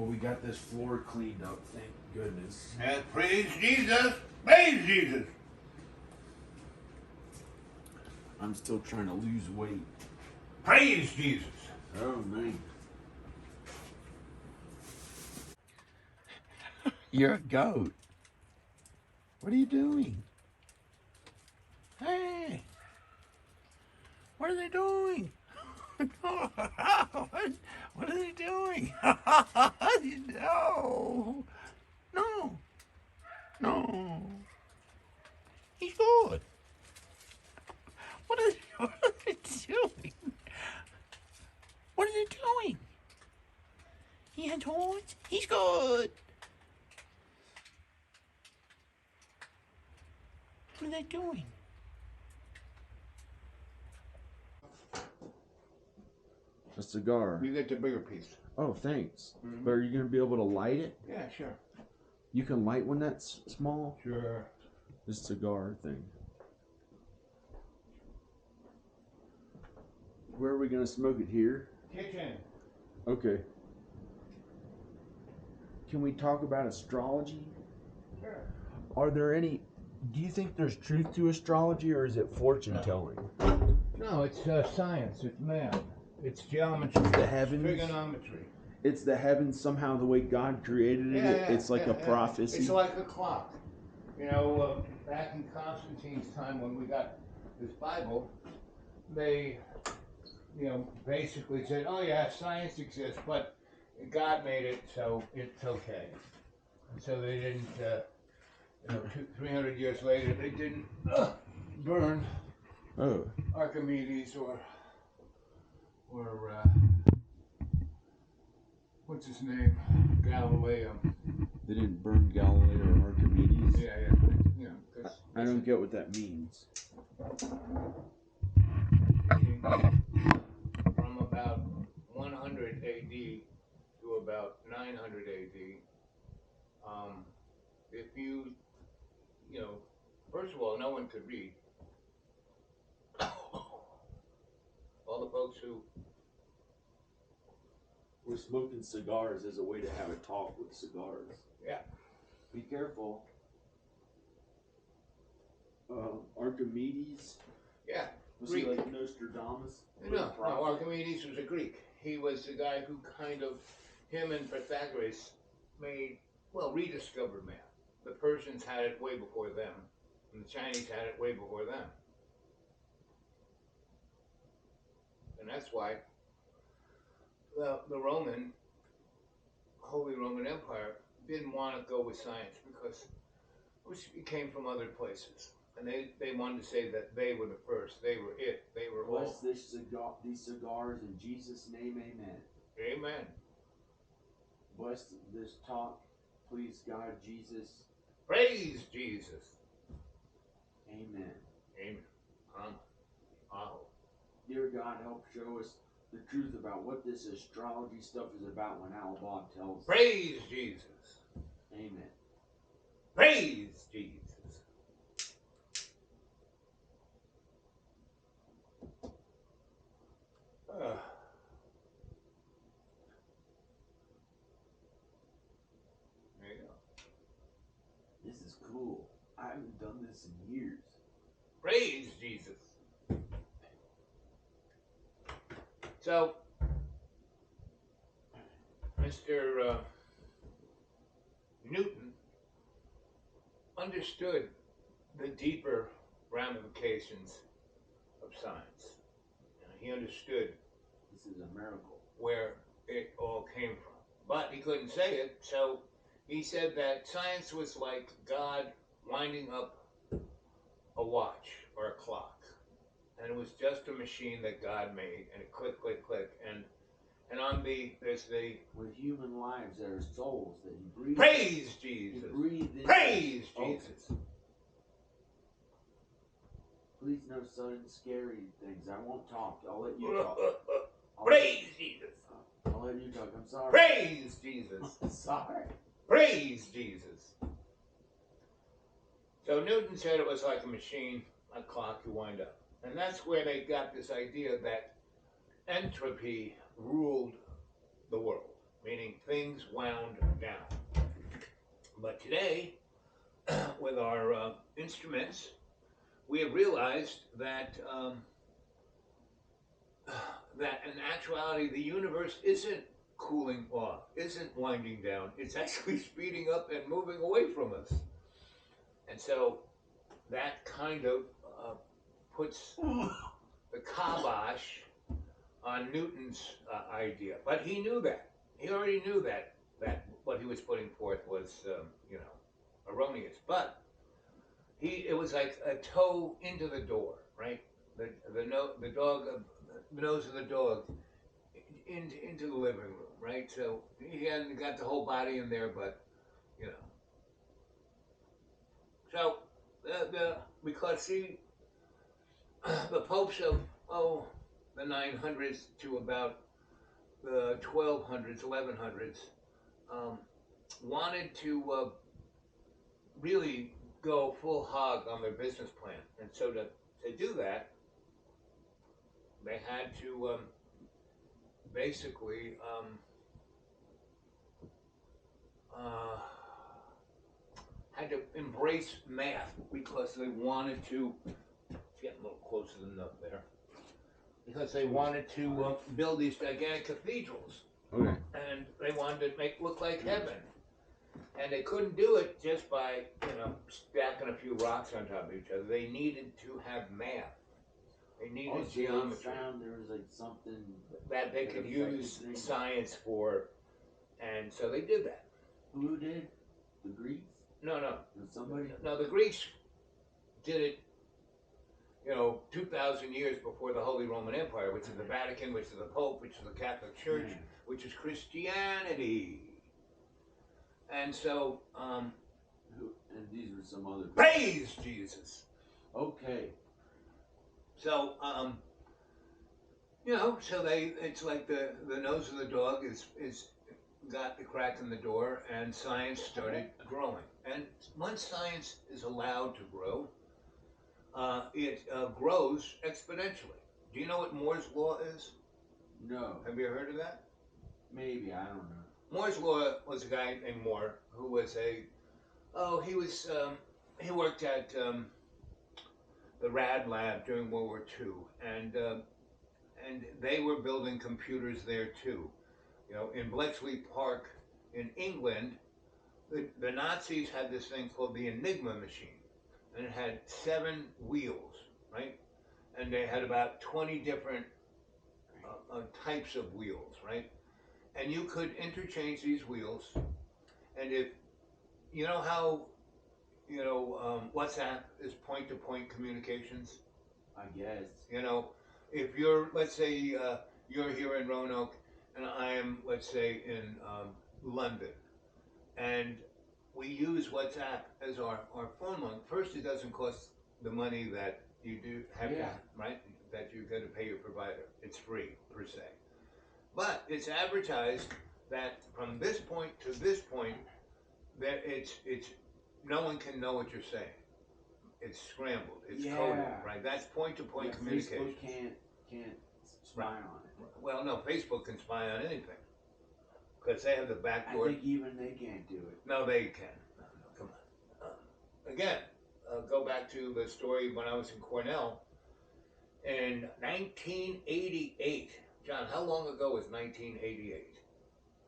Well, we got this floor cleaned up, thank goodness. And praise Jesus! Praise Jesus! I'm still trying to lose weight. Praise Jesus! Oh, man. You're a goat. What are you doing? Hey! What are they doing? What are they doing? No! No! No! He's good. What are they doing? What are they doing? He has horns. He's good. What are they doing? A cigar. You get the bigger piece. Oh, thanks. Mm-hmm. But are you going to be able to light it? Yeah, sure. You can light one that's small? Sure. This cigar thing. Where are we going to smoke it? Here? Kitchen. Okay. Can we talk about astrology? Sure. Are there any... Do you think there's truth to astrology, or is it fortune telling? No, it's science. It's math. It's geometry. The heavens. Trigonometry. It's the heavens somehow the way God created it. It's like a prophecy. It's like a clock. You know, back in Constantine's time when we got this Bible, they, basically said, oh yeah, science exists, but God made it, so it's okay. And so they didn't, 300 years later, they didn't burn Archimedes or what's his name? Galileo. They didn't burn Galileo or Archimedes? Yeah. I don't get what that means. From about 100 AD to about 900 AD, if you, first of all, no one could read. All the folks who We're smoking cigars as a way to have a talk with cigars. Yeah. Be careful. Archimedes? Yeah. Was Greek. he like Nostradamus? No, Archimedes was a Greek. He was the guy who him and Pythagoras rediscovered math. The Persians had it way before them, and the Chinese had it way before them. And that's why the Holy Roman Empire didn't want to go with science because it came from other places. And they wanted to say that they were the first, they were it, they were all. Bless these cigars in Jesus' name, amen. Amen. Bless this talk, please God, Jesus. Praise Jesus. Amen. Amen. Dear God, help show us the truth about what this astrology stuff is about when Al Bob tells us. Praise Jesus. Amen. Praise Jesus. There you go. This is cool. I haven't done this in years. Praise Jesus. So, Mr. Newton understood the deeper ramifications of science. He understood This is a miracle. where it all came from. But he couldn't say it, so he said that science was like God winding up a watch or a clock. And it was just a machine that God made, and it click, click, click, and With human lives, there are souls that he breathes. Praise Jesus. He breathed in. Praise Jesus. Please, no sudden scary things. I won't talk. I'll let you talk. Praise Jesus. I'll let you talk. I'm sorry. Praise Jesus. I'm sorry. Praise Jesus. So Newton said it was like a machine, a clock you wind up. And that's where they got this idea that entropy ruled the world. meaning things wound down. But today, with our instruments, we have realized that that in actuality the universe isn't cooling off, isn't winding down. It's actually speeding up and moving away from us. And so that kind of puts the kibosh on Newton's idea. But he knew that. He already knew that what he was putting forth was, erroneous. But it was like a toe into the door, right? The dog, the nose of the dog into the living room, right? So he hadn't got the whole body in there, but you know. So because the popes of the 900s to about the 1200s, 1100s wanted to really go full hog on their business plan, and so to do that, they had to basically had to embrace math because they wanted to get a little closer than up there. Because they wanted to build these gigantic cathedrals, Okay. and they wanted to make look like heaven, and they couldn't do it just by stacking a few rocks on top of each other. They needed to have math. They needed geometry. They found there was like something that they could use science for, and so they did that. Who did? The Greeks? No. Somebody? No, the Greeks did it, 2,000 years before the Holy Roman Empire, which is the Vatican, which is the Pope, which is the Catholic Church, which is Christianity. And so, and these were some other people. Praise Jesus! Okay. So, so it's like the nose of the dog is got the crack in the door, and science started growing. And once science is allowed to grow, it grows exponentially. Do you know what Moore's law is? No. Have you heard of that? Maybe, I don't know. Moore's law was a guy named Moore who was he worked at the Rad Lab during World War II, and they were building computers there too. In Bletchley Park in England, the Nazis had this thing called the Enigma machine, and it had 7 wheels, right? And they had about 20 different types of wheels, right? And you could interchange these wheels, and if you know how WhatsApp is point-to-point communications. I guess. If you're, let's say, you're here in Roanoke, and I am, let's say, in London, and we use WhatsApp as our phone line. First, it doesn't cost the money that you do have to, right? That you got to pay your provider. It's free per se, but it's advertised that from this point to this point, that it's no one can know what you're saying. It's scrambled. It's coded, right? That's point-to-point communication. Facebook can't spy on it. Well, no, Facebook can spy on anything because they have the back door. I think even they can't do it. No, they can. No, come on. Again, go back to the story when I was in Cornell in 1988. John, how long ago was 1988?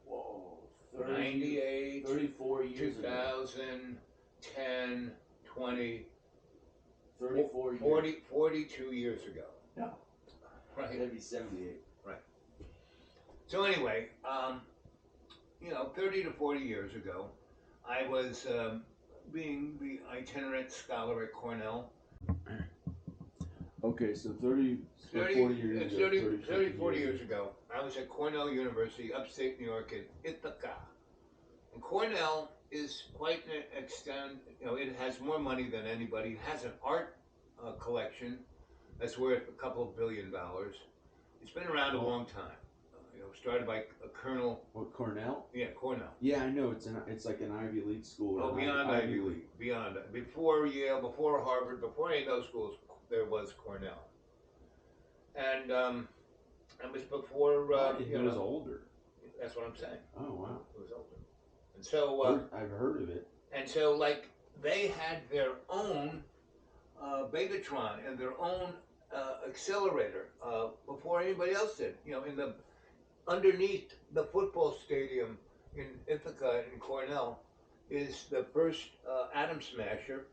Whoa, 98, 34 years 2000, 10, 20, 34 40, years. 42 years ago. No. Right. That'd be 78. Right. So anyway, 30 to 40 years ago, I was being the itinerant scholar at Cornell. Okay, so 40 years ago. 40 years ago, I was at Cornell University, upstate New York in Ithaca. And Cornell is quite an extent, it has more money than anybody. It has an art collection that's worth a couple of $1 billion. It's been around a long time. Started by a Colonel. What, Cornell? Yeah, Cornell. Yeah, I know. It's like an Ivy League school. Oh, beyond Ivy League. Beyond. Before Yale, before Harvard, before any of those schools, there was Cornell. And it was before. It was older. That's what I'm saying. Oh wow. It was open. And so, I've heard of it. and so, like, they had their own begatron and their own accelerator before anybody else did. You know, in the underneath the football stadium in Ithaca in Cornell is the first atom smasher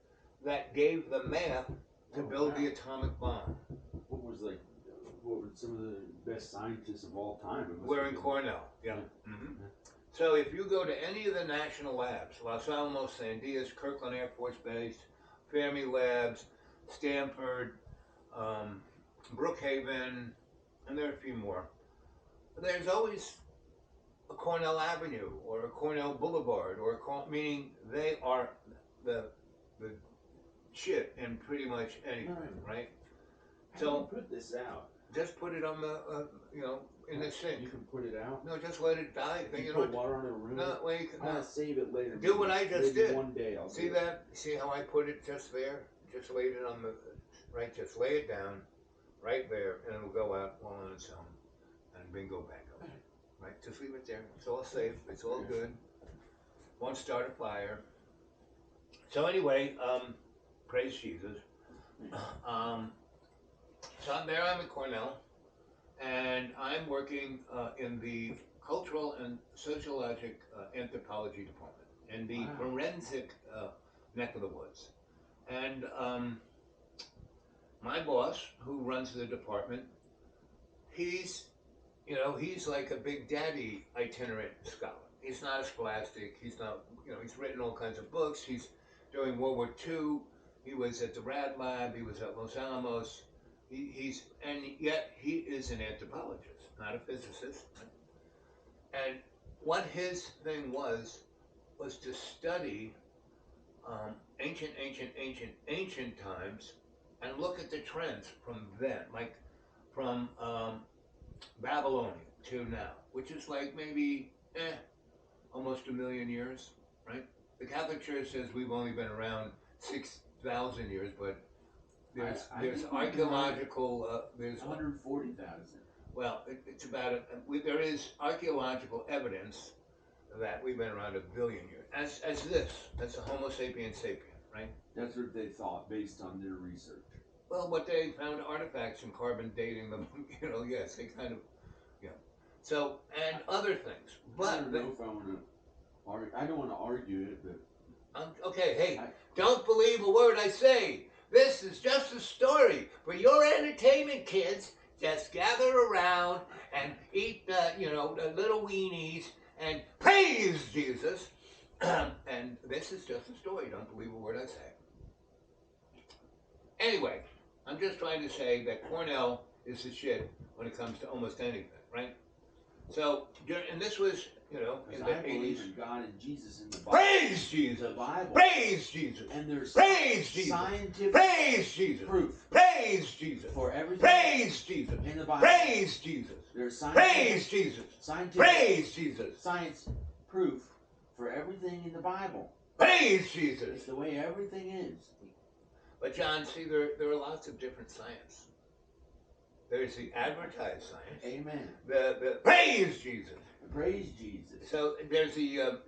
that gave the math to build the atomic bomb. What were some of the best scientists of all time? We're in Cornell, yeah. Mm-hmm. So if you go to any of the national labs, Los Alamos, Sandias, Kirkland Air Force Base, Fermi Labs, Stanford, Brookhaven, and there are a few more, there's always a Cornell Avenue or a Cornell Boulevard, or meaning they are the shit in pretty much anything, right? How do you put this out? Just put it on the, in the sink. You can put it out? No, just let it die. You put water on it and ruin it? No, wait, I'm going to save it later. Do what I just did. One day I'll see that? See how I put it just there? Just laid it on the, right, just lay it down right there, and it'll go out all on its own. And bingo bango. Right? Just leave it there. It's all safe. It's all good. Won't start a fire. So anyway, praise Jesus. So I'm there. I'm at Cornell, and I'm working in the cultural and sociologic anthropology department in the forensic neck of the woods. And my boss, who runs the department, he's like a big daddy itinerant scholar. He's not a scholastic. He's not, he's written all kinds of books. He's during World War II. He was at the Rad Lab. He was at Los Alamos. And yet he is an anthropologist, not a physicist. And what his thing was to study ancient times and look at the trends from then, like from Babylon to now, which is like maybe almost 1 million years, right? The Catholic Church says we've only been around 6,000 years, but there's archaeological there's 140,000. Well, it's about there is archaeological evidence that we've been around 1 billion years. As the Homo sapiens sapien, right? That's what they thought based on their research. Well, what they found artifacts and carbon dating them, yes, they kind of, So, and other things. But I don't know if I want to argue. I don't want to argue it, but okay, hey, don't believe a word I say. This is just a story for your entertainment, kids. Just gather around and eat the little weenies and praise Jesus. And this is just a story. Don't believe a word I say. Anyway, I'm just trying to say that Cornell is the shit when it comes to almost anything, right? So, and this was, in the I believe 80s. in God and Jesus in the Bible. Praise Jesus. The Bible. Praise Jesus. And there's praise Jesus. Scientific praise Jesus. proof. Praise Jesus. For everything. Praise Jesus. In the Bible. Praise Jesus. There's scientific. Praise Jesus. Scientific. Praise Jesus. Science proof for everything in the Bible. Praise Jesus. It's the way everything is. But John, see, there are lots of different science. There's the advertised science. Amen. The praise Jesus. Praise Jesus. So there's the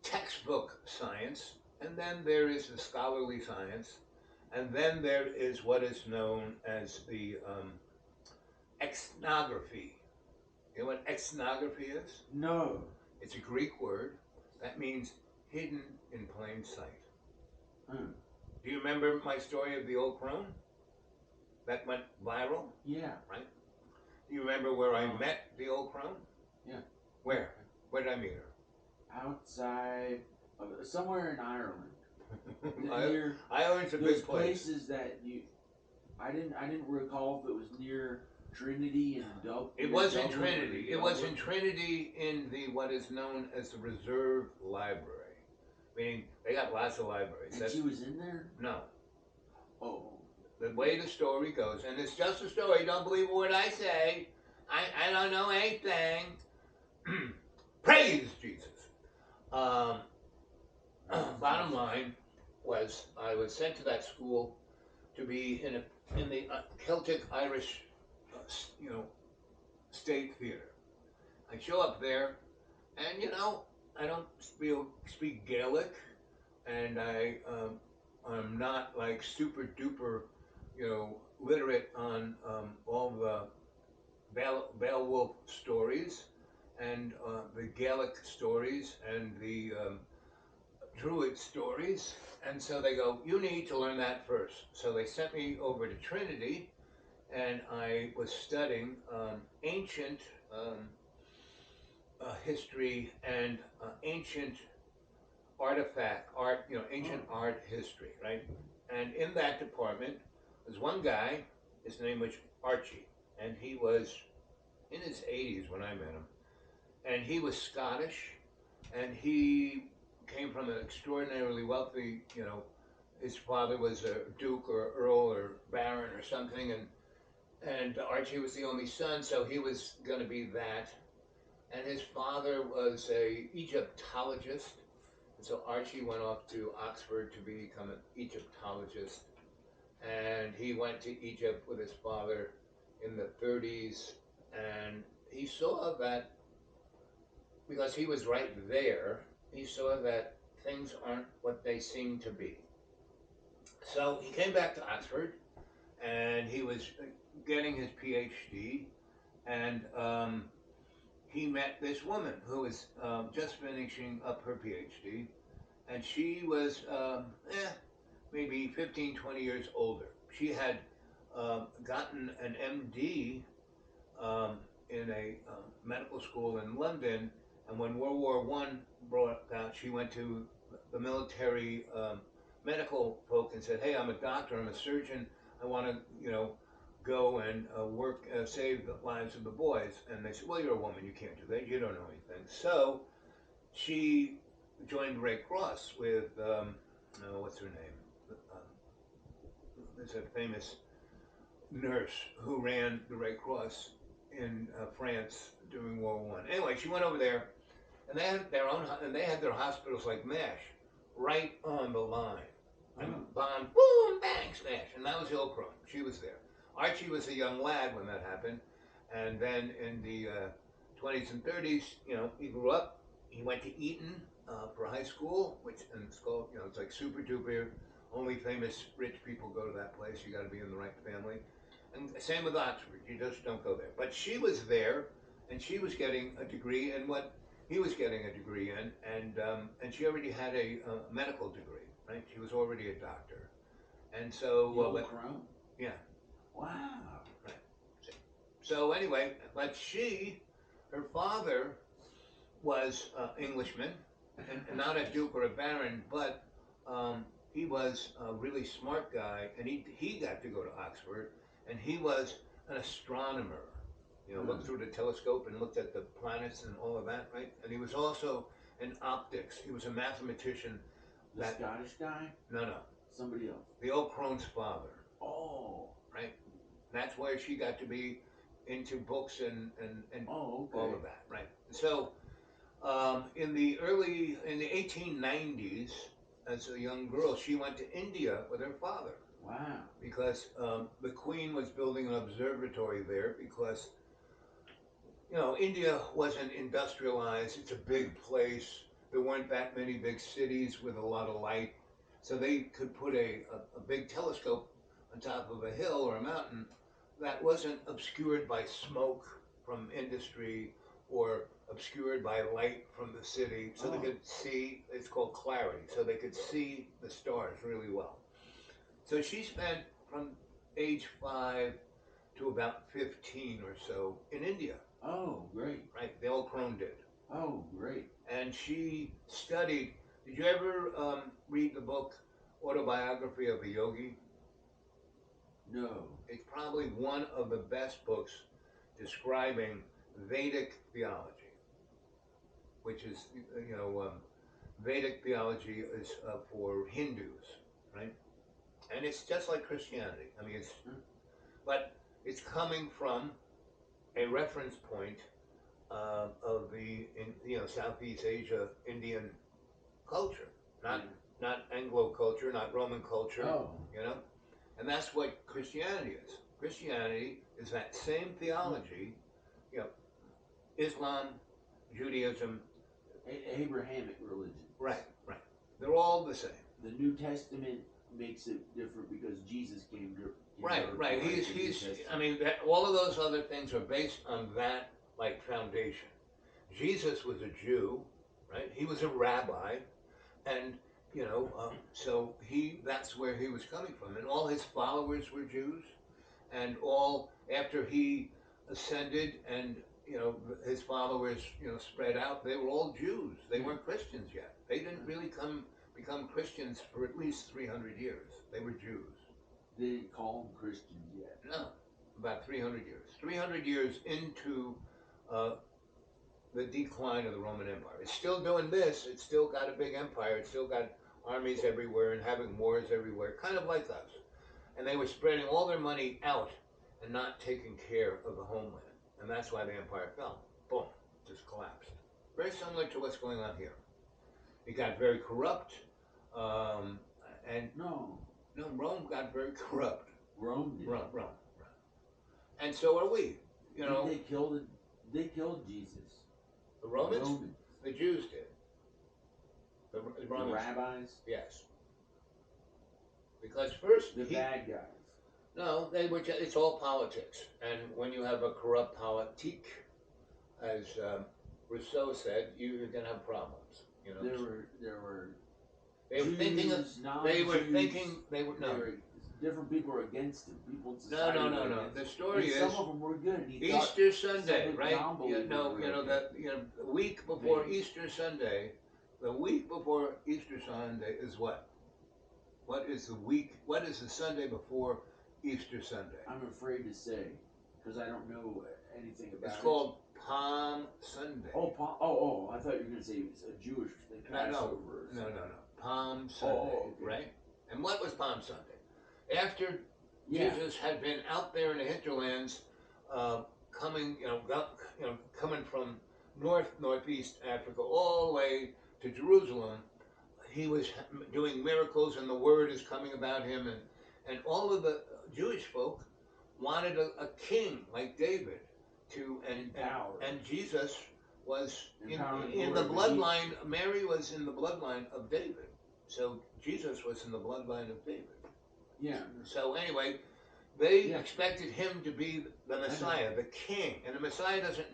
textbook science, and then there is the scholarly science, and then there is what is known as the ethnography. You know what ethnography is? No. It's a Greek word that means hidden in plain sight. Do you remember my story of the old crone that went viral? Yeah. Right? Do you remember where I met the old crone? Yeah. Where? Where did I meet her? Outside of somewhere in Ireland. Ireland's a big place. Places that I didn't recall if it was near Trinity and Dublin. It was in Trinity. It was in Trinity in the what is known as the Reserve Library. Meaning they got lots of libraries. And she was in there? No. Oh. The way the story goes, and it's just a story, don't believe a word I say. I don't know anything. Praise Jesus. Bottom line was I was sent to that school to be in the Celtic Irish state theater. I show up there, and I don't speak Gaelic, and I'm not like super duper, literate on all the Beowulf stories and the Gaelic stories and the Druid stories. And so they go, you need to learn that first. So they sent me over to Trinity, and I was studying ancient history and ancient artifact art, ancient art history, right? And in that department was one guy. His name was Archie, and he was in his 80s when I met him, and he was Scottish, and he came from an extraordinarily wealthy, his father was a duke or earl or baron or something, and Archie was the only son, so he was going to be that. And his father was a Egyptologist, and so Archie went off to Oxford to become an Egyptologist, and he went to Egypt with his father in the 30s, and he saw that because he was right there, he saw that things aren't what they seem to be. So he came back to Oxford, and he was getting his PhD, and he met this woman who was just finishing up her PhD, and she was maybe 15, 20 years older. She had gotten an MD in a medical school in London, and when World War I broke out, she went to the military medical folk and said, "Hey, I'm a doctor, I'm a surgeon, I want to, go and work, save the lives of the boys." And they said, "Well, you're a woman, you can't do that, you don't know anything." So she joined Red Cross with, what's her name? There's a famous nurse who ran the Red Cross in France during World War I. Anyway, she went over there, and they had their hospitals like MASH, right on the line. And bomb, boom, bang, smash. And that was the old Crone. She was there. Archie was a young lad when that happened. And then in the 20s and 30s, he grew up. He went to Eton for high school, and it's called, it's like super duper. Only famous rich people go to that place. You got to be in the right family. And same with Oxford. You just don't go there. But she was there, and she was getting a degree in what he was getting a degree in, and she already had a medical degree, right? She was already a doctor, and so Crone? Yeah. Wow. Right. So anyway, but her father was Englishman, and not a duke or a baron, but he was a really smart guy, and he got to go to Oxford, and he was an astronomer. Looked through the telescope and looked at the planets and all of that, right? And he was also an optics. He was a mathematician. The Scottish guy? No. Somebody else. The old Crone's father. Oh. Right? That's where she got to be into books and all of that, right? So in the 1890s, as a young girl, she went to India with her father. Wow. Because the Queen was building an observatory there because India wasn't industrialized. It's a big place. There weren't that many big cities with a lot of light. So they could put a big telescope on top of a hill or a mountain that wasn't obscured by smoke from industry or obscured by light from the city. So they could see, it's called clarity. So they could see the stars really well. So she spent from age 5 to about 15 or so in India. Oh, great. Right, the old Crone did. Oh, great. And she studied. Did you ever read the book Autobiography of a Yogi? No. It's probably one of the best books describing Vedic theology, which is, Vedic theology is for Hindus, right? And it's just like Christianity. I mean, but it's coming from a reference point of the Southeast Asia Indian culture, not Anglo culture, not Roman culture, and that's what Christianity is. Christianity is that same theology, Islam, Judaism. Abrahamic religion. Right, right. They're all the same. The New Testament makes it different because Jesus came to Right, Earth right. to write He's. the New Testament. I mean, all of those other things are based on that like foundation. Jesus was a Jew, right? He was a rabbi, and so that's where he was coming from, and all his followers were Jews, and all after he ascended, and his followers spread out, they were all Jews. They weren't Christians yet. They didn't really become Christians for at least 300 years. They were Jews. They didn't call them Christians yet. No, about 300 years. 300 years into the decline of the Roman Empire. It's still doing this. It's still got a big empire. It's still got armies everywhere and having wars everywhere, kind of like us. And they were spreading all their money out and not taking care of the homeland. And that's why the empire fell. Boom, just collapsed. Very similar to what's going on here. It got very corrupt, and No, Rome got very corrupt. Rome did. Rome. And so are we. They killed Jesus. The Romans? The Jews did. The Romans. The rabbis? Yes. Because first, The bad guys. No, they were. It's all politics, and when you have a corrupt politique, as Rousseau said, you're gonna have problems. There were. They were Jews, thinking of. They were non-Jews, thinking. They were no. Different people were against him. People in No. society were against The him. story And is some of them were good. Easter Sunday, some right? non-believers were The week before Maybe. Easter Sunday. The week before Easter Sunday is what? What is the week? What is the Sunday before Easter Sunday? I'm afraid to say, because I don't know anything about it. It's called Palm Sunday. Oh! I thought you were going to say it's a Jewish thing. Passover. No. Palm Sunday, okay. right? And what was Palm Sunday? After Jesus had been out there in the hinterlands, coming from northeast Africa all the way to Jerusalem, he was doing miracles, and the word is coming about him, and all of the Jewish folk wanted a king like David and Jesus was in the bloodline. Mary was in the bloodline of David, so Jesus was in the bloodline of David. Yeah. So anyway, they expected him to be the Messiah, the king, and the Messiah doesn't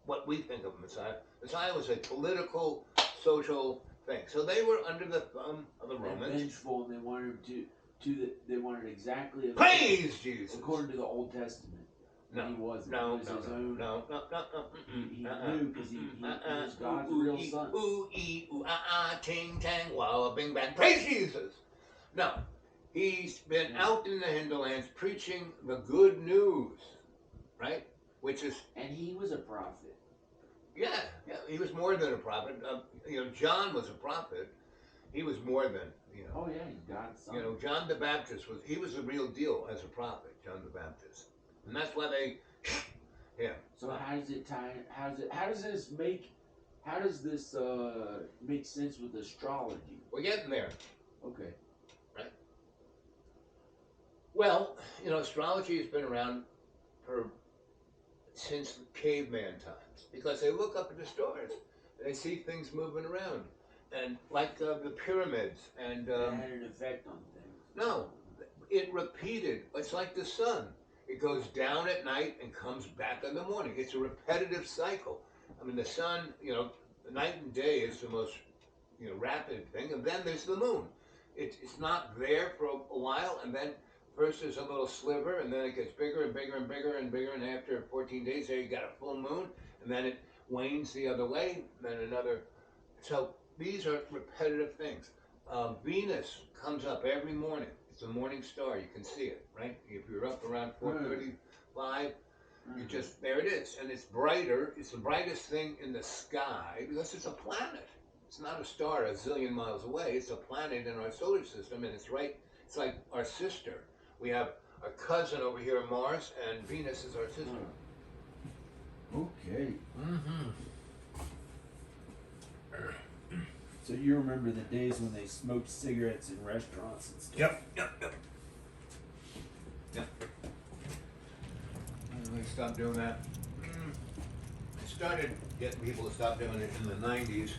what we think of Messiah. Messiah was a political, social thing. So they were under the thumb of the Romans. Vengeful, and they wanted they wanted exactly. Praise Jesus. According to the Old Testament. No, he wasn't. No. He was his own. No. He knew because he was God's real son. Ting tang, wow, bing bang. Praise Jesus. No, he's been out in the hinterlands preaching the good news, right? Which is, and he was a prophet. Yeah, he was more than a prophet. John was a prophet. He was more than, Oh yeah, he's God's son. John the Baptist was the real deal as a prophet, John the Baptist. And that's why they, So how does it tie? How does this make sense with astrology? We're getting there. Okay. Right. Well, astrology has been around since caveman times, because they look up at the stars and they see things moving around, and like the pyramids, and it had an effect on things. No, it repeated. It's like the sun. It goes down at night and comes back in the morning. It's a repetitive cycle. I mean, the sun, the night and day is the most, rapid thing. And then there's the moon. It's not there for a while, and then first there's a little sliver, and then it gets bigger and bigger and bigger and bigger, and after 14 days there you got a full moon, and then it wanes the other way, and then another. So these are repetitive things. Venus comes up every morning. It's a morning star. You can see it, right? If you're up around 4:35, you just, there it is. And it's brighter. It's the brightest thing in the sky because it's a planet. It's not a star a zillion miles away. It's a planet in our solar system, and it's like our sister. We have our cousin over here, Mars, and Venus is our sister. Okay. Mm-hmm. So you remember the days when they smoked cigarettes in restaurants and stuff? Yep. Let me stop doing that. started getting people to stop doing it in the 90s,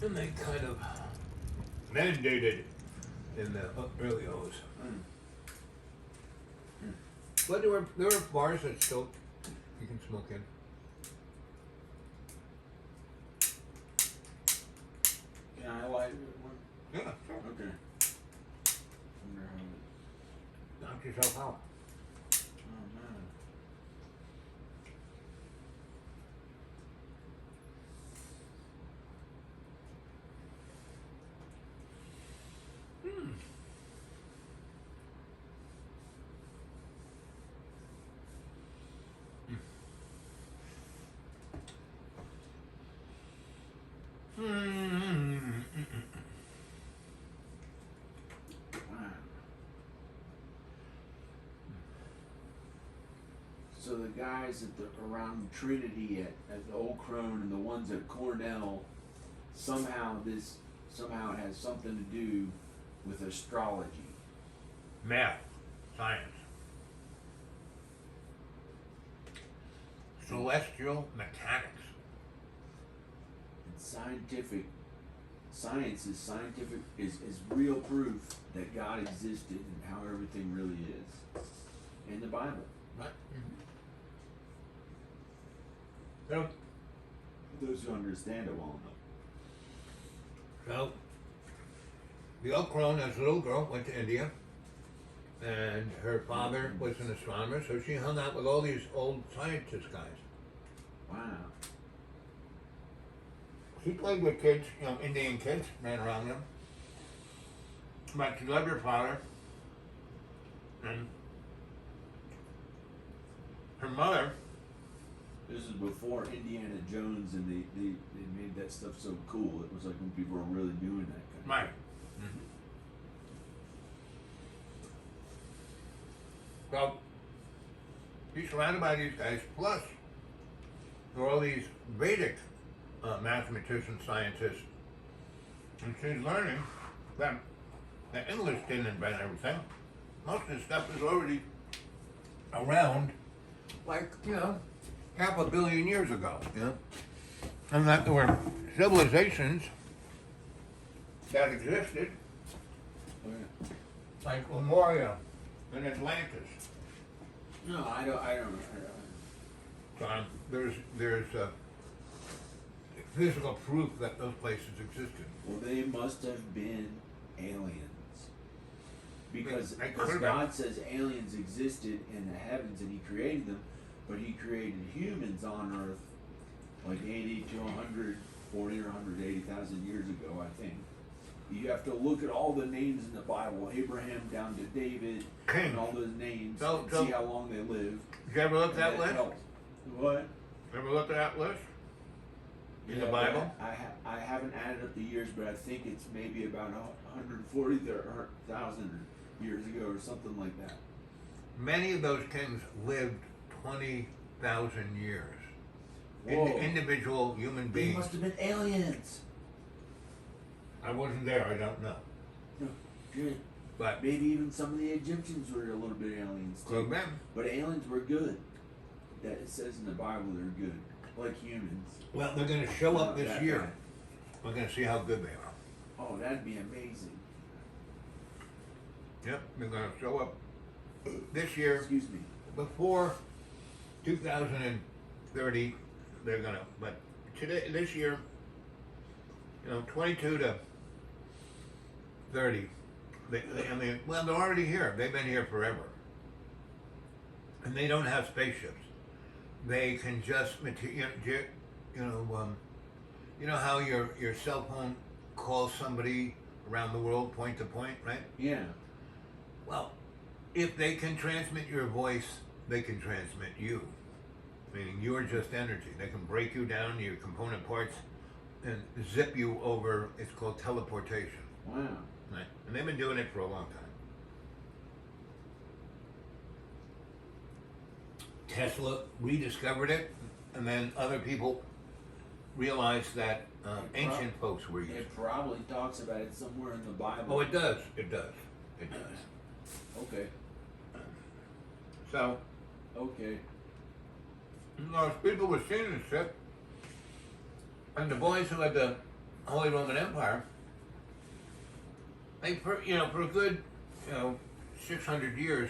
and they kind of mandated in the early O's. But there were bars that still you can smoke in. Can I light one? Yeah, sure. Okay. Wonder how Knock yourself out. oh man. Wow. So the guys around Trinity at the old Crone and the ones at Cornell, somehow it has something to do with astrology. Math, science, celestial mechanics. And science is real proof that God existed and how everything really is in the Bible. Right. For those who understand it well enough. So, the old Crone, as a little girl, went to India, and her father was an astronomer, so she hung out with all these old scientist guys. Wow. She played with kids, Indian kids, ran around them. But she loved her father, and her mother. This is before Indiana Jones, and they made that stuff so cool. It was like when people were really doing that kind of Right. So, she's surrounded by these guys, plus there are all these Vedic mathematicians, scientists, and she's learning that the English didn't invent everything. Most of the stuff is already around, like, half a billion years ago, and that there were civilizations that existed, Oh, yeah. like Lemuria and Atlantis. No, I don't. There's physical proof that those places existed. Well, they must have been aliens. Because They God says aliens existed in the heavens and He created them, but He created humans on Earth like 80 to 140 or 180,000 years ago, I think. You have to look at all the names in the Bible, Abraham down to David, and all those names, and see how long they lived. Did you ever look at that list? Helps. What? Ever looked at that list? In the Bible? I haven't added up the years, but I think it's maybe about 140,000 years ago or something like that. Many of those kings lived 20,000 years. Individual human They beings. must have been aliens. I wasn't there, I don't know. No, good. But Maybe even some of the Egyptians were a little bit aliens could too. have been. But aliens were good. That it says in the Bible they're good, like humans. Well, they're going to show up this That year. guy. We're going to see how good they are. Oh, that'd be amazing. Yep, they're going to show up this year. Excuse me. Before 2030, they're going to, but this year, 22 to 30, well, they're already here. They've been here forever. And they don't have spaceships. They can just, how your cell phone calls somebody around the world point to point, right? Yeah. Well, if they can transmit your voice, they can transmit you. Meaning you're just energy. They can break you down, your component parts, and zip you over. It's called teleportation. Wow. Right? And they've been doing it for a long time. Tesla rediscovered it, and then other people realized that ancient folks were using it. It probably talks about it somewhere in the Bible. Oh, it does. It does. It does. Okay. So, Okay. people were seeing this shit. And the boys who had the Holy Roman Empire, they, for a good, 600 years,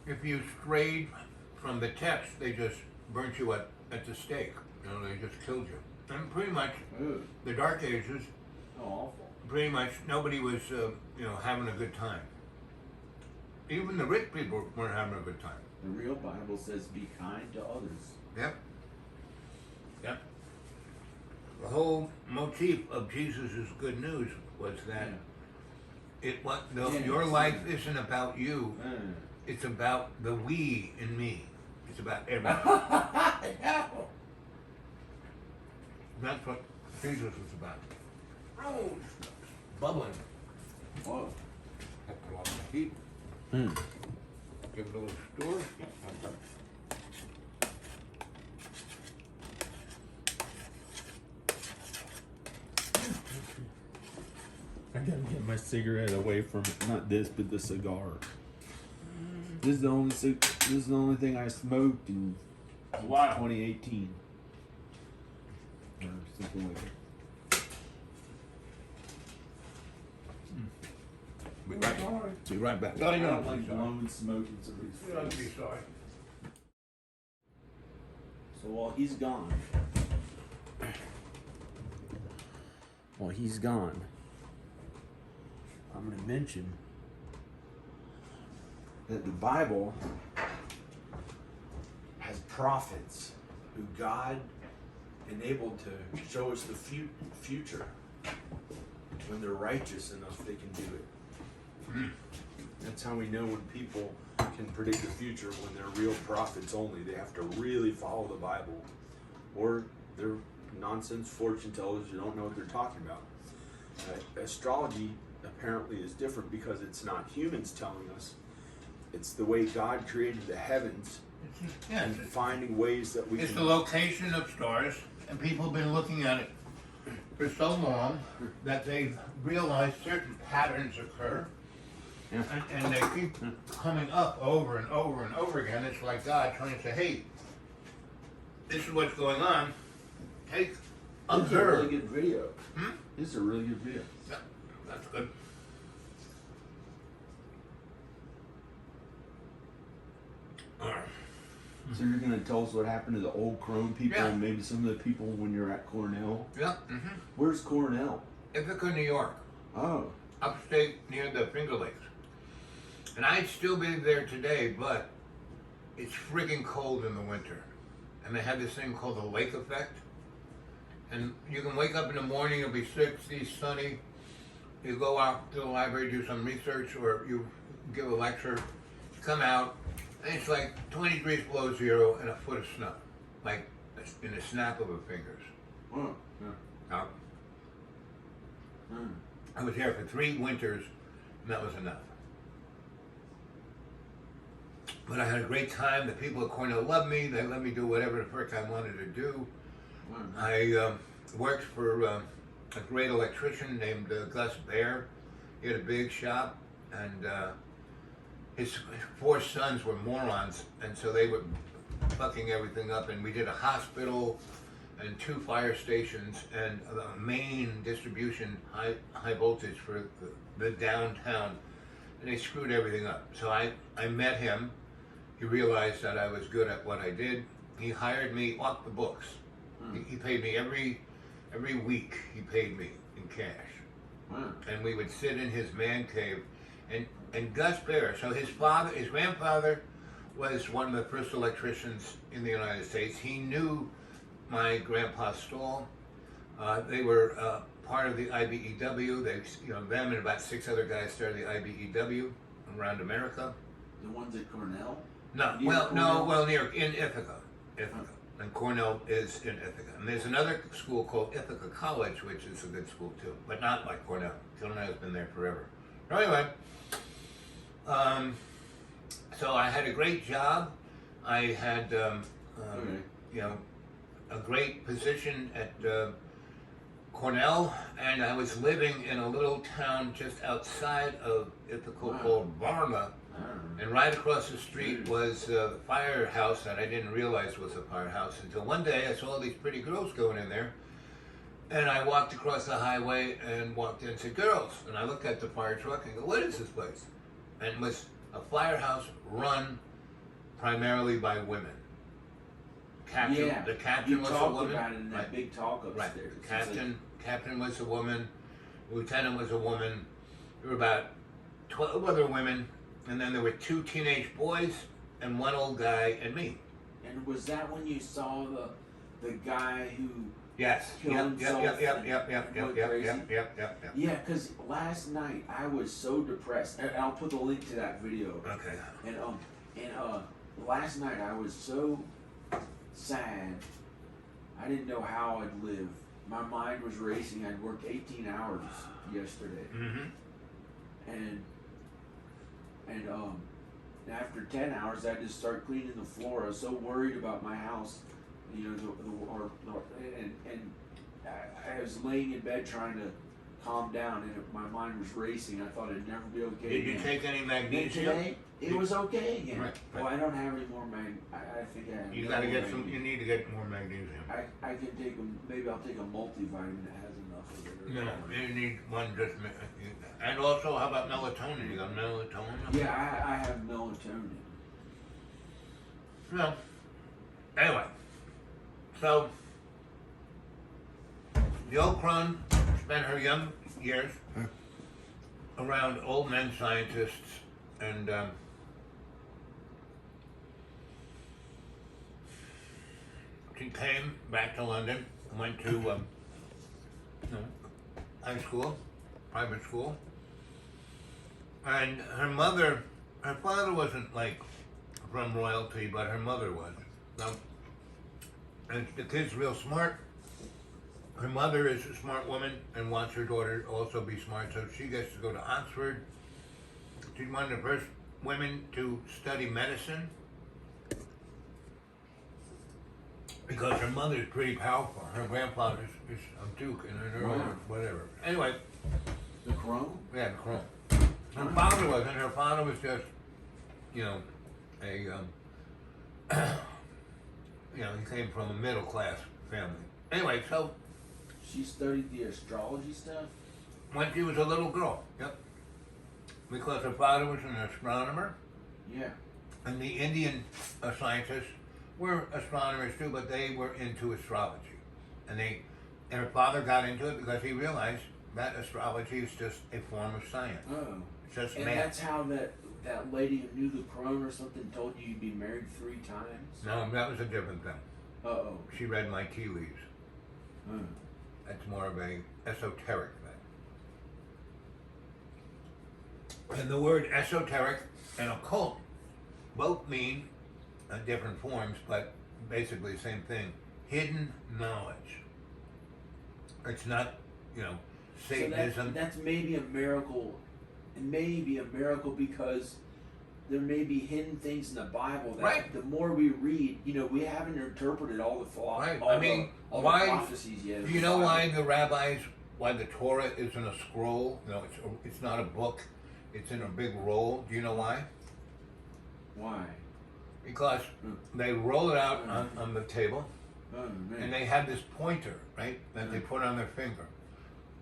if you strayed from the text, they just burnt you at the stake. They just killed you. And pretty much, the Dark Ages, awful. pretty much nobody was, having a good time. Even the rich people weren't having a good time. The real Bible says, "Be kind to others." Yep. Yep. The whole motif of Jesus' good news was that your life isn't about you. It's about the we in me. It's about everybody. That's what Jesus was about. Oh, it's bubbling. Whoa. Have to off the heat. Give it a little stir. I gotta get my cigarette away from not this, but the cigar. This is the only thing I smoked in 2018. Or something like that. Be right back. I don't like blowing smoke in somebody's You don't have to be face. sorry. So while he's gone, I'm going to mention that the Bible has prophets who God enabled to show us the future. When they're righteous enough, they can do it. That's how we know when people can predict the future, when they're real prophets only. They have to really follow the Bible, or they're nonsense fortune tellers who don't know what they're talking about. Astrology apparently is different because it's not humans telling us. It's the way God created the heavens and finding ways that we It's can... the location of stars, and people have been looking at it for so long that they've realized certain patterns occur, and they keep coming up over and over and over again. It's like God trying to say, hey, this is what's going on. Take, observe. This is a really good video. Hmm? This is a really good video. Yeah, that's good. All right. So you're going to tell us what happened to the old Crone people Yeah. and maybe some of the people when you're at Cornell? Yeah. Where's Cornell? Ithaca, New York, Oh. upstate near the Finger Lakes. And I'd still be there today, but it's friggin' cold in the winter. And they have this thing called the lake effect. And you can wake up in the morning, it'll be 60, sunny. You go out to the library, do some research, or you give a lecture, come out, and it's like 20 degrees below zero and a foot of snow. Like in the snap of a fingers. Oh. Yeah. Now, I was there for 3 winters, and that was enough. But I had a great time. The people at Cornell loved me. They let me do whatever the frick I wanted to do. I worked for a great electrician named Gus Baer. He had a big shop, and his 4 sons were morons, and so they were fucking everything up. And we did a hospital and 2 fire stations and a main distribution high voltage for the downtown, and they screwed everything up. So I met him. He realized that I was good at what I did. He hired me off the books. He paid me every week. He paid me in cash, and we would sit in his man cave. And Gus Baer, so his grandfather was one of the first electricians in the United States. He knew my grandpa's stall. They were part of the IBEW. Them and about 6 other guys started the IBEW around America. The ones at Cornell? No, near in Ithaca. And Cornell is in Ithaca. And there's another school called Ithaca College, which is a good school too, but not like Cornell. Cornell has been there forever. So anyway, so I had a great job. I had, a great position at Cornell, and I was living in a little town just outside of Ithaca called Varna, I don't know. And right across the street was the firehouse that I didn't realize was a firehouse until one day I saw all these pretty girls going in there. And I walked across the highway and walked in and said, girls. And I looked at the fire truck and go, what is this place? And it was a firehouse run primarily by women. The captain was a woman. You talked about it in that right. big talk upstairs. Right. Captain was a woman. Lieutenant was a woman. There were about 12 other women. And then there were 2 teenage boys and 1 old guy and me. And was that when you saw the guy who Yes. killed himself? Yep. Yeah, because last night I was so depressed. And I'll put the link to that video. Okay. And last night I was so sad. I didn't know how I'd live. My mind was racing. I'd worked 18 hours yesterday. Mm-hmm. And after 10 hours, I just started cleaning the floor. I was so worried about my house, you know, I was laying in bed trying to calm down, and my mind was racing. I thought I'd never be okay. Did you take any magnesium? Today, it was okay again. Right. Well, I don't have any more I think I have. You gotta get some. You need to get more magnesium. I can take maybe I'll take a multivitamin that has enough of it. No, you need one just. And also, how about melatonin? You got melatonin? Yeah, I have melatonin. Well, anyway, so the old Crone spent her young years around old men scientists, and she came back to London, went to high school, private school, and her father wasn't like from royalty, but her mother was. Now, and the kid's real smart. Her mother is a smart woman and wants her daughter also be smart, so she gets to go to Oxford. She's one of the first women to study medicine because her mother is pretty powerful. Her grandfather is a duke and her whatever. Anyway. The Crone? Yeah, the Crone. Her father wasn't. Her father was just, you know, he came from a middle class family. Anyway, so she studied the astrology stuff? When she was a little girl, yep. Because her father was an astronomer. Yeah. And the Indian scientists were astronomers too, but they were into astrology. And her father got into it because he realized that astrology is just a form of science. Oh. It's just and math. That's how that lady who knew the Crone or something told you you'd be married 3 times? No, that was a different thing. Uh-oh. She read my tea leaves. That's more of a esoteric thing. And the word esoteric and occult both mean different forms, but basically the same thing. Hidden knowledge. It's not, Satanism. So that's maybe a miracle. It may be a miracle because there may be hidden things in the Bible that the more we read, we haven't interpreted all the the prophecies yet. Do you know why the Torah isn't a scroll? No, it's not a book. It's in a big roll. Do you know why? Why? Because they roll it out on the table, and they have this pointer, right, that they put on their finger.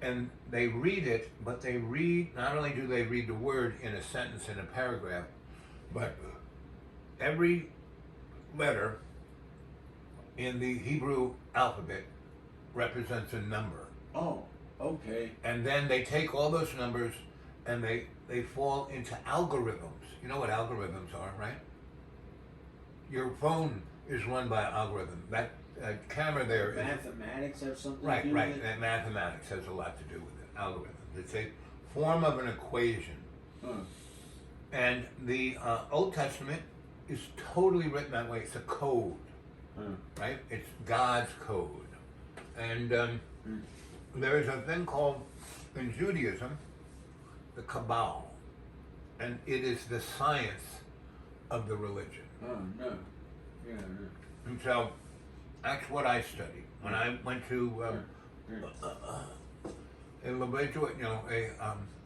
And they read it, but not only do they read the word in a sentence, in a paragraph, but every letter in the Hebrew alphabet represents a number. Oh, okay. And then they take all those numbers and they fall into algorithms. You know what algorithms are, right? Your phone is run by an algorithm. That camera there mathematics have something to do with it? And mathematics has a lot to do with it. Algorithms. It's a form of an equation. And the Old Testament is totally written that way. It's a code, right? It's God's code. And there is a thing called, in Judaism, the Kabbalah. And it is the science of the religion. Oh, no. Yeah, no. And so, that's what I studied. When I went to a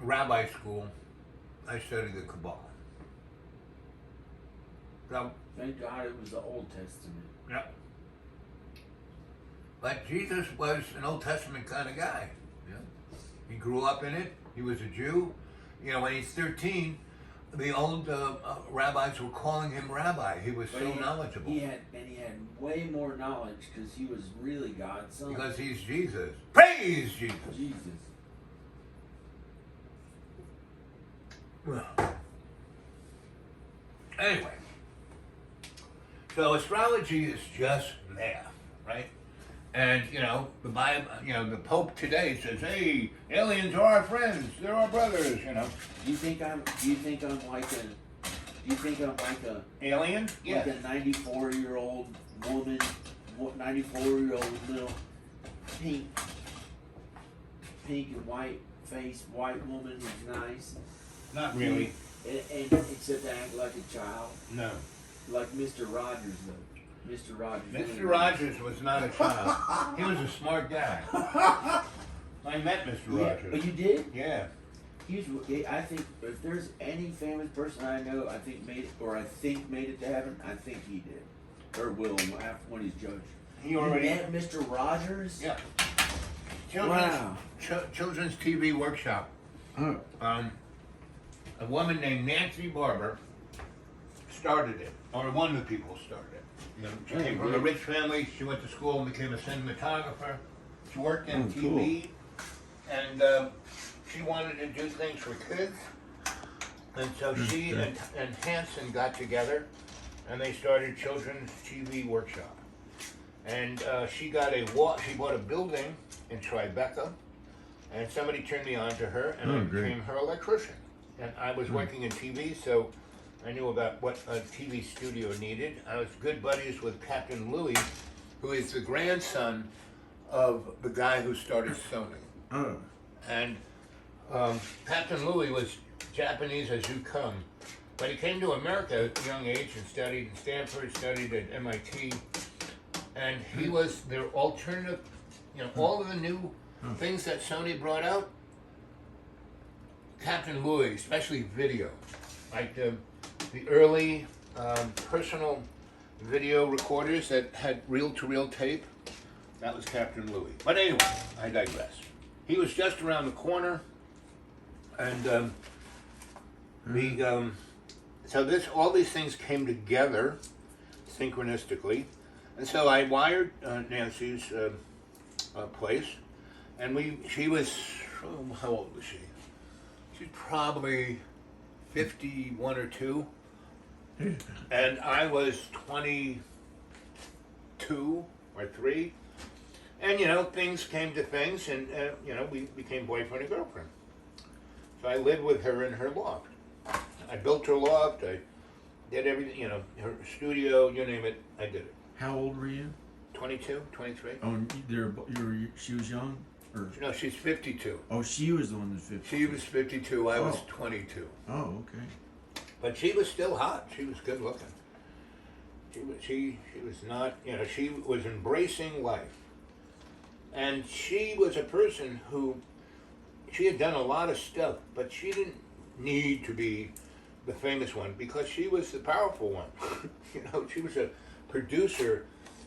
rabbi school, I studied the Kabbalah. So, Thank God it was the Old Testament. yeah. But Jesus was an Old Testament kind of guy. Yeah. He grew up in it. He was a Jew. You know, when he's 13, the old rabbis were calling him rabbi. He was so knowledgeable. He had way more knowledge because he was really God's son. Because he's Jesus. Praise Jesus. Jesus. Anyway, so astrology is just math, right? And you know, the Bible, you know, the Pope today says, "Hey, aliens are our friends. They're our brothers." You know. Do you think I'm like a Alien? like a 94-year-old woman, 94-year-old little pink and white faced white woman who's nice? Not really. And except act like a child, No. like Mr. Rogers though. Mr. Rogers. Mr. Rogers was not a child. He was a smart guy. I met Mr. Rogers. Oh, you did? Yeah. I think if there's any famous person I know, I think made it to heaven, I think he did, or will when he's judged. He already met Mr. Rogers. Yeah. Wow. Children's TV workshop. Oh. A woman named Nancy Barber started it, or one of the people started it. You know, she came from a rich family. She went to school and became a cinematographer. She worked in TV, and she wanted to do things for kids. And so she and Hanson got together, and they started Children's TV Workshop. And she bought a building in Tribeca, and somebody turned me on to her, and I became her electrician. And I was working in TV, so I knew about what a TV studio needed. I was good buddies with Captain Louis, who is the grandson of the guy who started Sony. Oh. And Captain Louis was Japanese as you come. But he came to America at a young age and studied in Stanford, studied at MIT. And he was their alternative, you know, all of the new things that Sony brought out. Captain Louis, especially video, like the early personal video recorders that had reel-to-reel tape, that was Captain Louis. But anyway, I digress. He was just around the corner, and so all these things came together synchronistically, and so I wired Nancy's place, and she was, how old was she? She's probably 51 or 2, and I was 22 or 3, and you know, things came to things, and you know, we became boyfriend and girlfriend. So I lived with her in her loft. I built her loft. I did everything, you know, her studio, you name it, I did it. How old were you? 22, 23. Oh, she was young? Or? No, she's 52. Oh, she was the one that's 52. She was 52, I was 22. Oh, okay. But she was still hot. She was good looking. She was not, you know, she was embracing life. And she was a person who, she had done a lot of stuff, but she didn't need to be the famous one because she was the powerful one. You know, she was a producer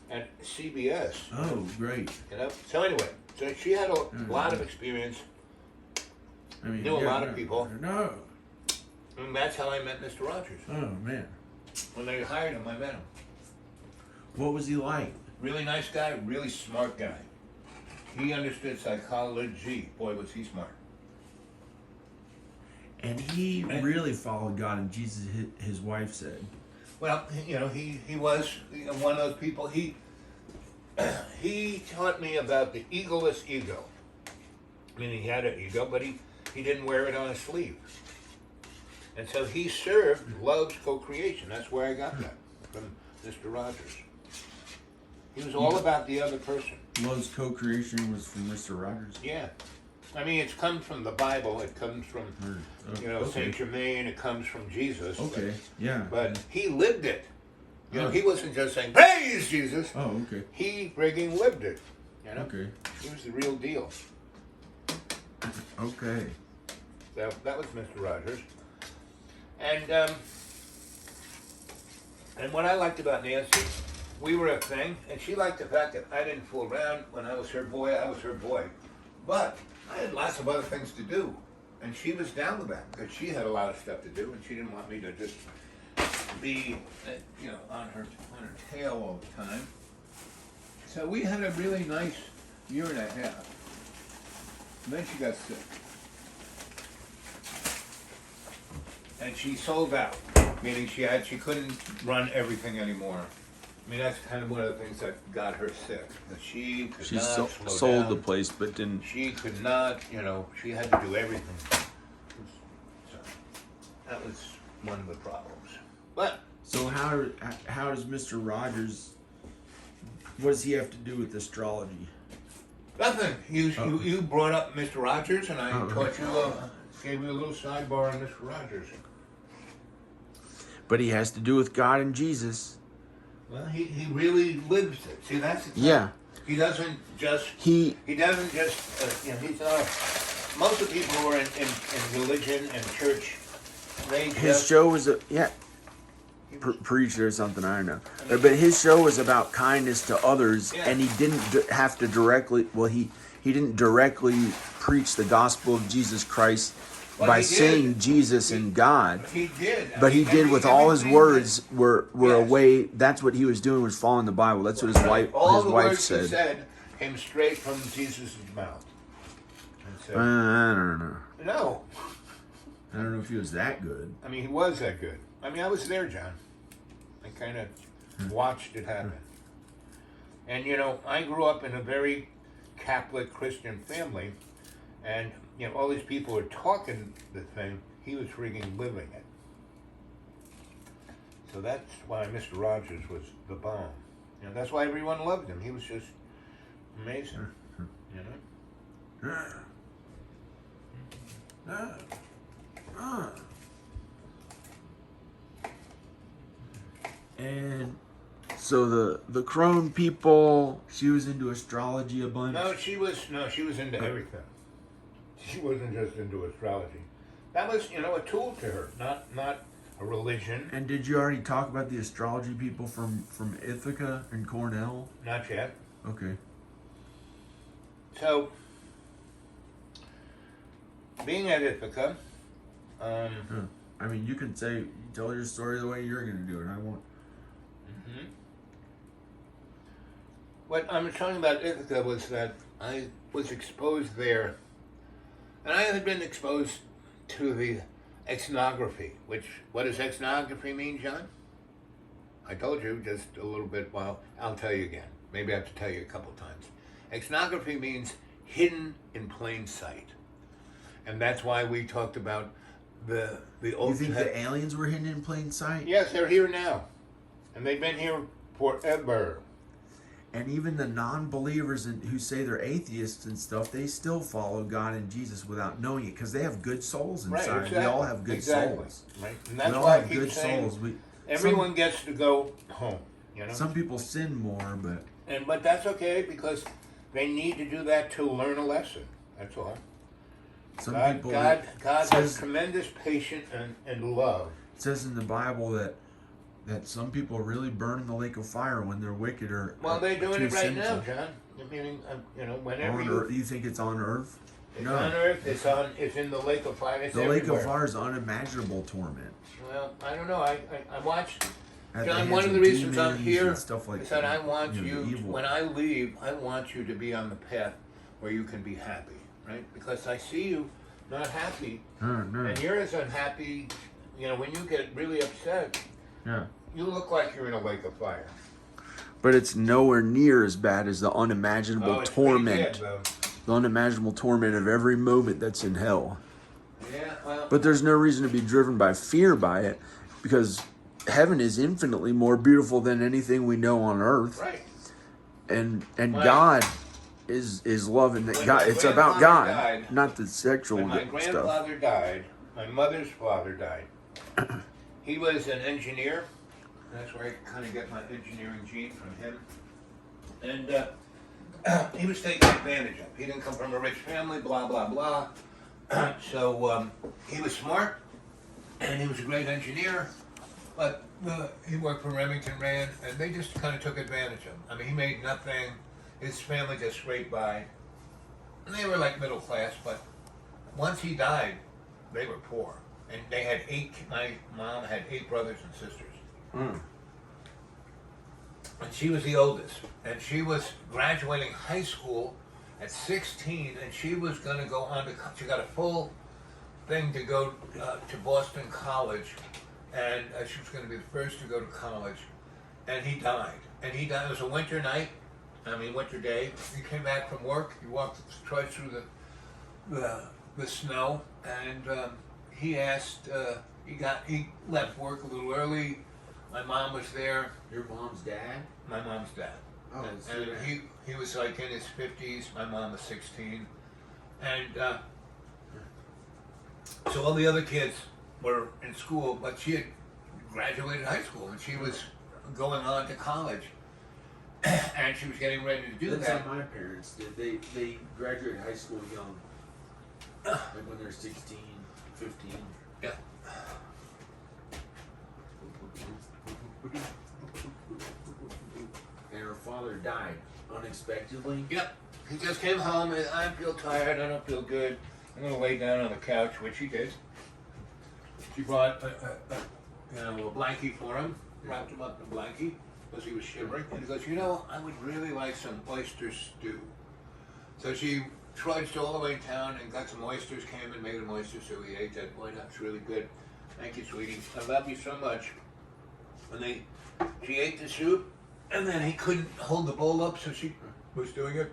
at CBS. Oh, great. You know, so anyway, so she had a lot of experience, knew a lot of people. No. And that's how I met Mr. Rogers. Oh, man. When they hired him, I met him. What was he like? Really nice guy, really smart guy. He understood psychology. Boy, was he smart. And he really followed God and Jesus, his wife said. Well, you know, he was one of those people. He taught me about the egoless ego. I mean, he had an ego, but he didn't wear it on his sleeve. And so he served love's co-creation. That's where I got that, from Mr. Rogers. He was all about the other person. Love's co-creation was from Mr. Rogers? Yeah. I mean, it's come from the Bible. It comes from, you know, Saint Germain. It comes from Jesus. Okay, yeah. But he lived it. You know, he wasn't just saying, praise Jesus. Oh, okay. He frigging lived it. You know? Okay. He was the real deal. Okay. So that was Mr. Rogers. And And what I liked about Nancy, we were a thing, and she liked the fact that I didn't fool around. When I was her boy, I was her boy. But I had lots of other things to do, and she was down with that because she had a lot of stuff to do, and she didn't want me to just be, on her tail all the time. So we had a really nice year and a half. And then she got sick. And she sold out, meaning she couldn't run everything anymore. I mean, that's kind of one of the things that got her sick. That she could not slow sold down. the place, but didn't. She could not, she had to do everything. So that was one of the problems. But So how does Mr. Rogers? What does he have to do with astrology? nothing. You brought up Mr. Rogers, and I taught you, gave you a little sidebar on Mr. Rogers. But he has to do with God and Jesus. Well, he really lives it. See, that's the thing. Yeah. He doesn't just. He doesn't just. He's not. Most of the people who are in religion and church, they his show was preacher or something, I don't know. But his show was about kindness to others, and he didn't have to directly. Well, he didn't directly preach the gospel of Jesus Christ by saying Jesus and God. He did. But he did with all his words were a way. That's what he was doing, was following the Bible. That's what his wife words said. He said came straight from Jesus' mouth. So, I don't know. no, I don't know if he was that good. I mean he was that good. I mean I was there, John. I kind of watched it happen. And I grew up in a very Catholic Christian family, and all these people were talking the thing. He was freaking living it. So that's why Mr. Rogers was the bomb. That's why everyone loved him. He was just amazing. And so the Crone people, she was into astrology a bunch. No, she was into everything. She wasn't just into astrology. That was, a tool to her, not a religion. And did you already talk about the astrology people from Ithaca and Cornell? Not yet. Okay. So, being at Ithaca, I mean, you can tell your story the way you're going to do it. I won't. Mm-hmm. What I'm talking about Ithaca was that I was exposed there, and I had been exposed to the ethnography, what does ethnography mean, John? I told you just a little bit, well, I'll tell you again. Maybe I have to tell you a couple times. Ethnography means hidden in plain sight. And that's why we talked about the old... You think the aliens were hidden in plain sight? Yes, they're here now. And they've been here forever. And even the non-believers who say they're atheists and stuff, they still follow God and Jesus without knowing it, because they have good souls inside. Right, exactly. We all have good souls. Right, and that's we all why have I keep good saying souls. everyone gets to go home. Some people sin more, but that's okay, because they need to do that to learn a lesson. That's all. God has tremendous patience and love. It says in the Bible that some people really burn in the lake of fire when they're wicked or they're doing it right sinful. now, John. Meaning, whenever you think it's on Earth? It's on Earth. It's in the lake of fire. It's the everywhere. lake of fire is unimaginable torment. Well, I don't know. I watched. At John, the one of hands the reasons I'm demons here and stuff like is that I that, want you, evil. when I leave, I want you to be on the path where you can be happy, right? Because I see you not happy, and you're as unhappy, when you get really upset, you look like you're in a lake of fire. But it's nowhere near as bad as the unimaginable torment. The unimaginable torment of every moment that's in hell. Yeah, well. But there's no reason to be driven by fear by it, because heaven is infinitely more beautiful than anything we know on earth. Right. And God is love, and that God. It's about God, died, not the sexual stuff. When my grandfather died, my mother's father died. He was an engineer. That's where I kind of get my engineering gene from him. And he was taken advantage of. He didn't come from a rich family, blah, blah, blah. So he was smart, and he was a great engineer, but he worked for Remington Rand, and they just kind of took advantage of him. I mean, he made nothing. His family just scraped by. And they were like middle class, but once he died, they were poor. And they had my mom had 8 brothers and sisters. Mm. And she was the oldest. And she was graduating high school at 16, and she was going to go on to, she got a full thing to go to Boston College, and she was going to be the first to go to college. And he died. And he died, it was a winter night, winter day. He came back from work, he walked right through the snow, and he asked, he left work a little early. My mom was there. Your mom's dad? My mom's dad. Oh, and he was like in his 50s. My mom was 16. And so all the other kids were in school, but she had graduated high school and she was going on to college. And she was getting ready to do That's that. how my parents did. They graduated high school young. Like when they're 16, 15. Yeah. And her father died unexpectedly. Yep. He just came home and I feel tired, I don't feel good. I'm going to lay down on the couch, which he did. She brought a blankie for him, wrapped him up in a blankie because he was shivering. And he goes, I would really like some oyster stew. So she trudged all the way in town and got some oysters, came and made an oyster stew. He ate that. Boy, that's really good. Thank you, sweetie. I love you so much. And she ate the soup, and then he couldn't hold the bowl up, so she was doing it.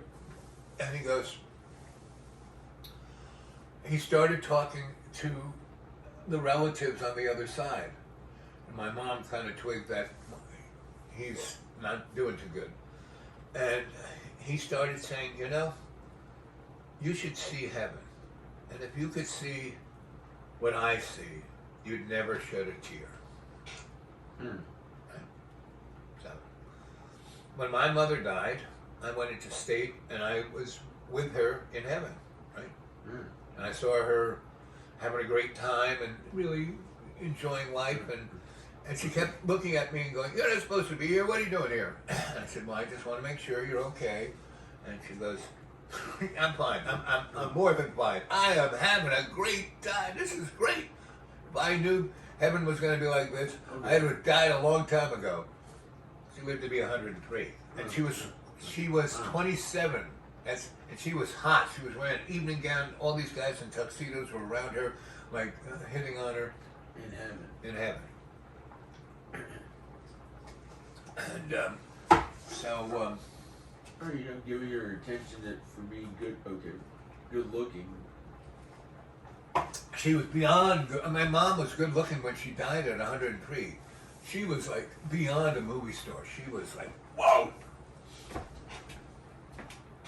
And he started talking to the relatives on the other side. And my mom kind of twigged that he's not doing too good. And he started saying, you should see heaven. And if you could see what I see, you'd never shed a tear. Mm. Right? So, when my mother died, I went into state and I was with her in heaven, right? Mm. And I saw her having a great time and really enjoying life, and she kept looking at me and going, "You're not supposed to be here, what are you doing here?" And I said, "Well, I just want to make sure you're okay." And she goes, "I'm fine, I'm more than fine. I am having a great time, this is great. If I knew heaven was going to be like this, I had died a long time ago." She lived to be 103, and she was 27. And she was hot. She was wearing an evening gown. All these guys in tuxedos were around her, like hitting on her. In heaven. In heaven. And Or give me your attention that for being good looking. she was beyond good. My mom was good looking when she died at 103. She was like beyond a movie star. She was like, whoa.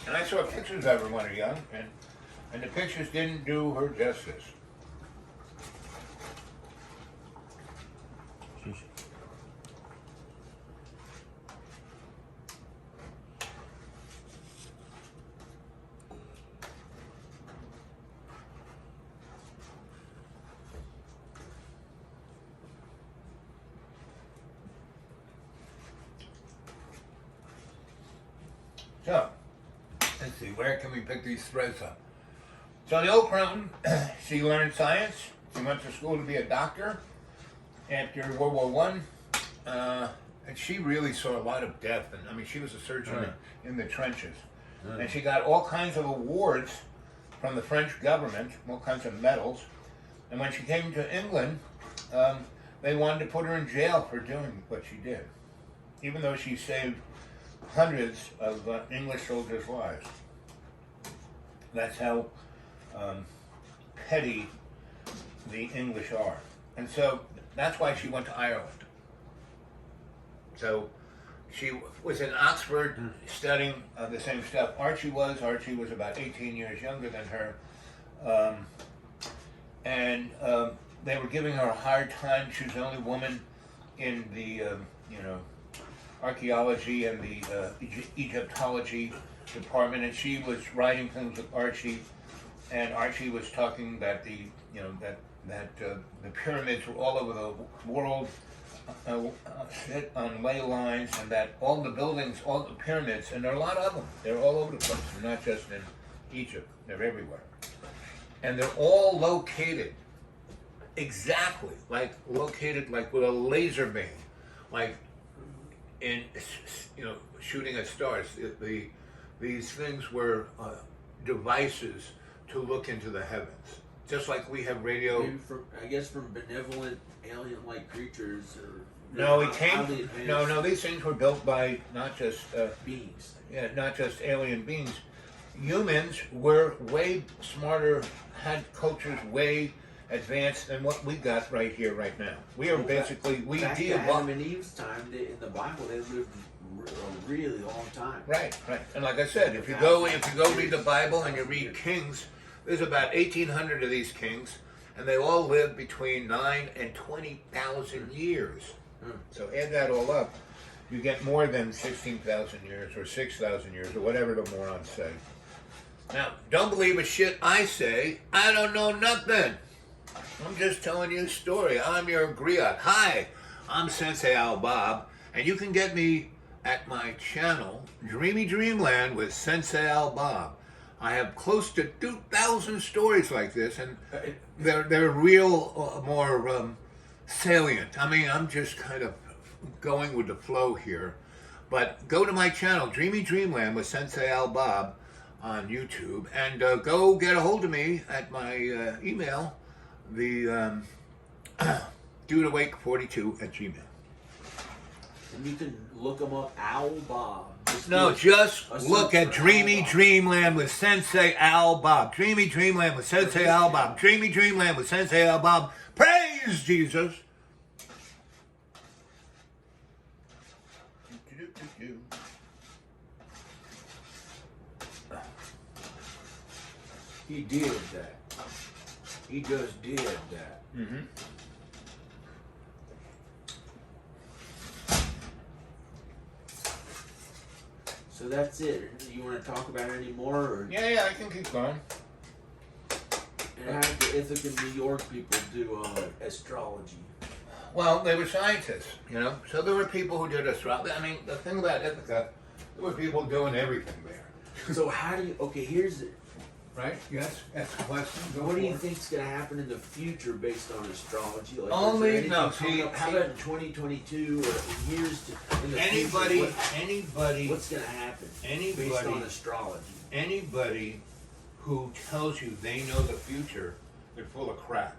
And I saw pictures of her when I was young, and the pictures didn't do her justice. So, let's see, where can we pick these threads up? So the old Crone, she learned science. She went to school to be a doctor after World War I. And she really saw a lot of death. And I mean, she was a surgeon in the trenches. And she got all kinds of awards from the French government, all kinds of medals. And when she came to England, they wanted to put her in jail for doing what she did, even though she saved hundreds of English soldiers' lives. That's how petty the English are. And so that's why she went to Ireland. So she was in Oxford studying the same stuff Archie was. Archie was about 18 years younger than her. And they were giving her a hard time. She was the only woman in the, archaeology and the Egyptology department, and she was writing things with Archie, and Archie was talking that the pyramids were all over the world, sit on ley lines, and that all the buildings, all the pyramids, and there are a lot of them. They're all over the place. They're not just in Egypt. They're everywhere. And they're all located exactly located like with a laser beam, like in shooting at stars. These things were devices to look into the heavens, just like we have radio. Maybe from benevolent alien-like creatures, or No, these things were built by not just beings. Yeah, not just alien beings. Humans were way smarter, had cultures way advanced than what we got right here, right now. We are basically Back to Adam and Eve's time, in the Bible, they lived a really long time. Right. And like I said, if you go read the Bible and you read Kings, there's about 1,800 of these kings, and they all lived between 9 and 20,000 years. So add that all up, you get more than 16,000 years or 6,000 years or whatever the morons say. Now, don't believe a shit I say. I don't know nothing. I'm just telling you a story. I'm your griot. Hi, I'm Sensei Al Bob, and you can get me at my channel, Dreamy Dreamland with Sensei Al Bob. I have close to 2,000 stories like this, and they're real, more salient. I mean, I'm just kind of going with the flow here. But go to my channel, Dreamy Dreamland with Sensei Al Bob on YouTube, and go get a hold of me at my email, the dudeawake42@gmail. And you can look them up, Al Bob. Just look at Dreamy Dreamland with Sensei Al Bob. Dreamy Dreamland with Sensei Al Bob. Dreamy Dreamland with Sensei Al Bob. Praise Jesus! He did that. He just did that. Mm-hmm. So that's it. You want to talk about it any more? Or? Yeah, I can keep going. And how did the Ithaca, New York people do astrology? Well, they were scientists, So there were people who did astrology. I mean, the thing about Ithaca, there were people doing everything there. So how do you? Okay, here's it. Right? Yes. That's the question. What do you think's going to happen in the future based on astrology? Like, how about in 2022 or years in the future? Anybody. What's going to happen? Based on astrology. Anybody who tells you they know the future, they're full of crap.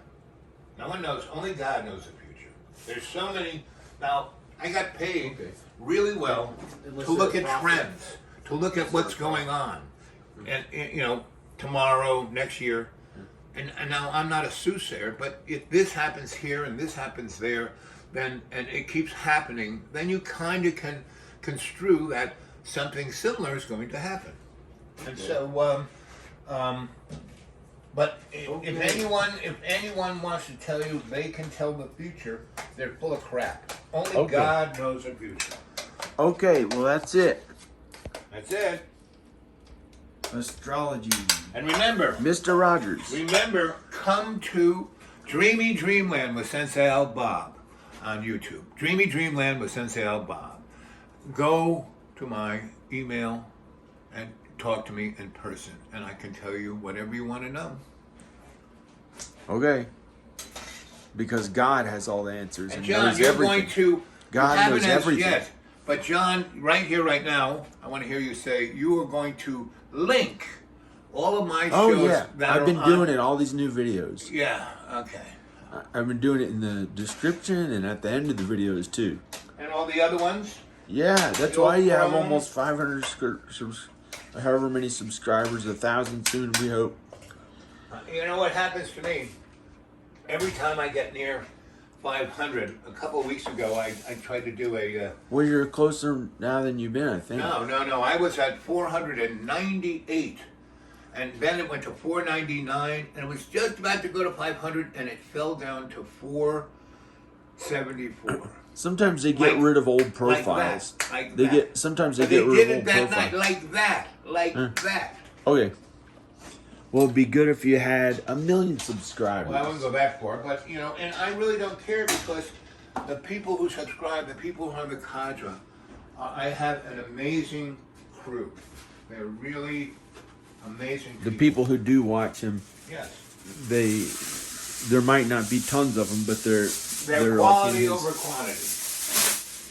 No one knows. Only God knows the future. There's so many. Now, I got paid really well to look at trends, to look at what's going on, and tomorrow, next year, and now I'm not a soothsayer, but if this happens here and this happens there, then and it keeps happening, then you kind of can construe that something similar is going to happen. And so, but if anyone wants to tell you they can tell the future, they're full of crap. Only God knows the future. Okay, well that's it. That's it. Astrology. And remember, Mr. Rogers. Remember, come to Dreamy Dreamland with Sensei Al Bob on YouTube. Dreamy Dreamland with Sensei Al Bob. Go to my email and talk to me in person, and I can tell you whatever you want to know. Okay. Because God has all the answers and John, knows you're everything. going to. God knows everything. Yet, but John, right here, right now, I want to hear you say you are going to link all of my shows. Oh yeah, I've been doing it. All these new videos. Yeah. Okay. I've been doing it in the description and at the end of the videos too. And all the other ones. Yeah, that's why you have almost 500, however many subscribers, 1,000 soon. We hope. You know what happens to me? Every time I get near 500, a couple of weeks ago, I tried to do a. Well, you're closer now than you've been, I think. No. I was at 498. And then it went to 499, and it was just about to go to 500, and it fell down to 474. Sometimes they get rid of old profiles. Sometimes they get rid of old profiles. They did it that night, like that. Okay. Well, it'd be good if you had 1 million subscribers. Well, I wouldn't go back for it, but and I really don't care because the people who subscribe, the people who have the cadre, I have an amazing crew. They're really amazing people. The people who do watch him, Yes. there might not be tons of them, but they're Quality like over quantity.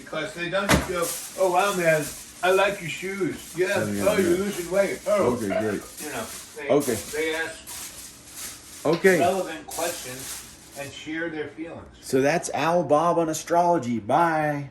Because they don't just go, oh wow man, I like your shoes. Yeah, Oh, yeah, you're yeah. losing weight. Oh, Okay, great. You know, they ask Okay. relevant questions and share their feelings. So that's Al Bob on astrology. Bye.